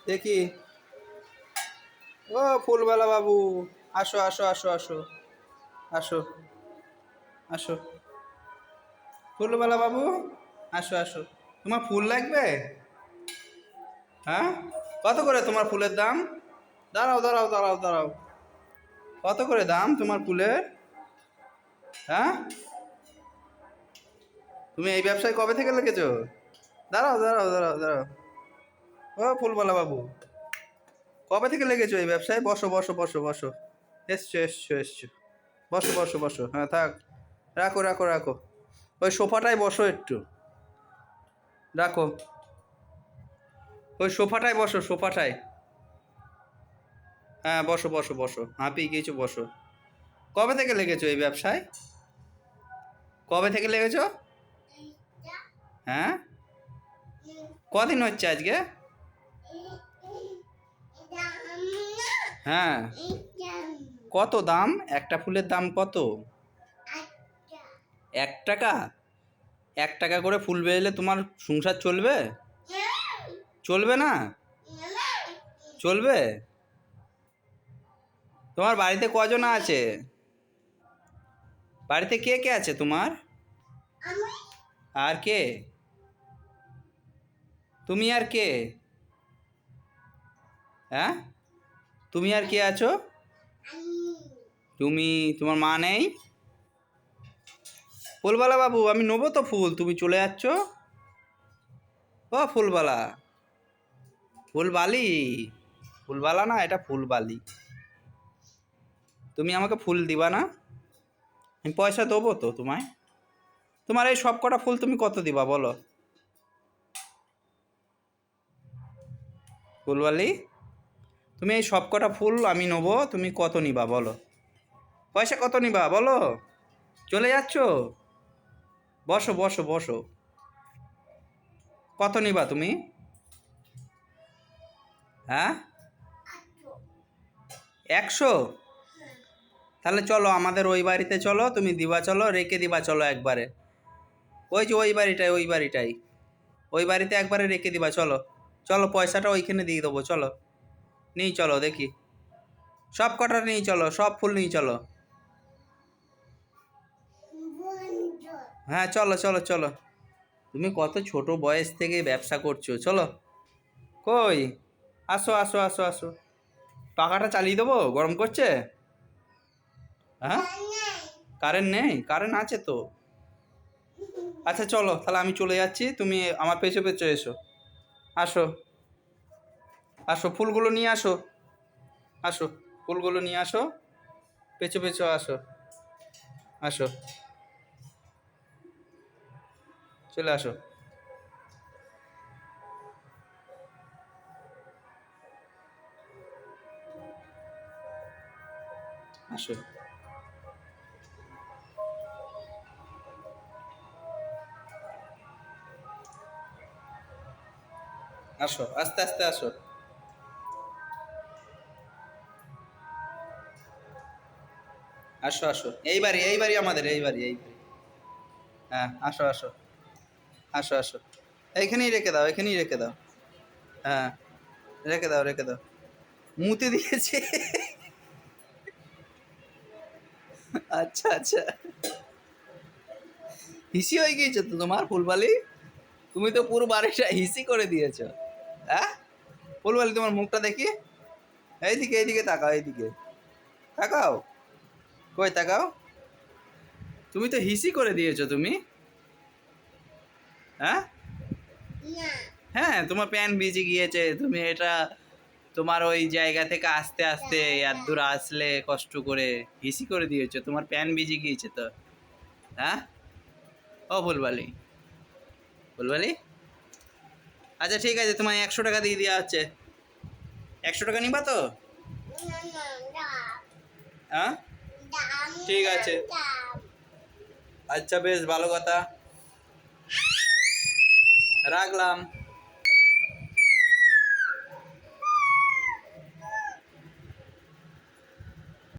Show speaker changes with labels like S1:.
S1: দেখি। ও ফুলবালা বাবু, আসো আসো আসো আসো আসো আসো। ফুলবালা বাবু, আসো আসো। তোমার ফুল লাগবে? হ্যাঁ, কত করে তোমার ফুলের দাম? দাঁড়াও দাঁড়াও দাঁড়াও দাঁড়াও, কত করে দাম তোমার ফুলের? হ্যাঁ, তুমি এই ব্যবসায় কবে থেকে লেগেছো? দাঁড়াও দাঁড়াও দাঁড়াও দাঁড়াও। ও ফুলবালা বাবু, কবে থেকে লেগেছো এই ব্যবসায়? বসো বসো বসো বসো। এসছো এসছো এসছো। বসো বসো বসো, হ্যাঁ থাক। রাখো রাখো রাখো। ওই সোফাটায় বসো একটু। রাখো। ওই সোফাটায় বসো, সোফাটায়। হ্যাঁ বসো বসো বসো, হাঁপিয়ে গিয়েছো, বসো। কবে থেকে লেগেছো এই ব্যবসায়? কবে থেকে লেগেছো? হ্যাঁ, কদিন হচ্ছে আজকে? হ্যাঁ, কত দাম? একটা ফুলের দাম কত? 1 টাকা? 1 টাকা করে ফুল বেচলে তোমার সংসার চলবে? চলবে না? চলবে? তোমার বাড়িতে কজন আছে? বাড়িতে কে কে আছে তোমার? আর কে? তুমি আর কে? হ্যাঁ, তুমি আর কে আছো? তুমি, তোমার মা নেই? ফুলবালা বাবু, আমি নেবো তো ফুল, তুমি চলে যাচ্ছ। ও ফুলবালা, ফুলবালি, ফুলবালা না, এটা ফুলবালি। তুমি আমাকে ফুল দিবা না? আমি পয়সা দেবো তো তোমায়। তোমার এই সব কটা ফুল তুমি কত দিবা বলো? ফুলবালি, তুমি এই সব কটা ফুল আমি নেবো, তুমি কত নিবা বলো? পয়সা কত নিবা বলো? চলে যাচ্ছ? বসো বসো বসো। কত নিবা তুমি? হ্যাঁ, 100? তাহলে চলো আমাদের ওই বাড়িতে চলো, তুমি দিবা, চলো রেখে দিবা, চলো একবারে। ওই যে ওই বাড়িটাই, ওই বাড়িটাই, ওই বাড়িতে একবারে রেখে দিবা, চলো। চলো পয়সাটা ওইখানে দিয়ে দেবো, চলো। নিয়ে চলো দেখি। সব কটা নিয়ে চলো, সব ফুল নিয়ে চলো। হ্যাঁ চলো চলো চলো। তুমি কত ছোট বয়স থেকে ব্যবসা করছো, চলো। কই, আসো আসো আসো আসো। পাখাটা চালিয়ে দেবো, গরম করছে। হ্যাঁ, কারেন্ট নেই? কারেন্ট আছে তো। আচ্ছা চলো তাহলে, আমি চলে যাচ্ছি, তুমি আমার পেছনে পেছনে এসো। আসো আসো, ফুলগুলো নিয়ে আসো। আসো, ফুলগুলো নিয়ে আসো, পেছু পেছু আসো। আসো, চলে আসো। আসো আসো, আস্তে আস্তে আসো। আসো আসো, এই বাড়ি, এই বাড়ি আমাদের, এই বাড়ি, এই বাড়ি। হ্যাঁ আসো আসো। আসো আসো, এইখানেই রেখে দাও, এখানেই রেখে দাও। হ্যাঁ, রেখে দাও রেখে দাও। মুতে দিয়েছে। আচ্ছা আচ্ছা, হিসি হয়ে গিয়েছে তো তোমার ফুলবালি। তুমি তো পুরো বাড়িটা হিসি করে দিয়েছো। হ্যাঁ, ফুলবালি তোমার মুখটা দেখি। এইদিকে এইদিকে তাকাও, এইদিকে তাকাও। কই তাকাও। তুমি তো হিসি করে দিয়েছো তুমি। হ্যাঁ, হ্যাঁ তোমার প্যান ভিজে গিয়েছে, তুমি এটা তোমার ওই জায়গা থেকে আস্তে আস্তে এত দূর আসলে কষ্ট করে হিসি করে দিয়েছো, তোমার প্যান ভিজে গিয়েছে তো। হ্যাঁ, ও ফুলবালি, ফুলবালি। আচ্ছা ঠিক আছে, তোমায় 100 টাকা দিয়ে দেওয়া হচ্ছে। 100 টাকা নিবা তো? হ্যাঁ, ঠিক আছে। আচ্ছা বেশ ভালো কথা, রাখলাম।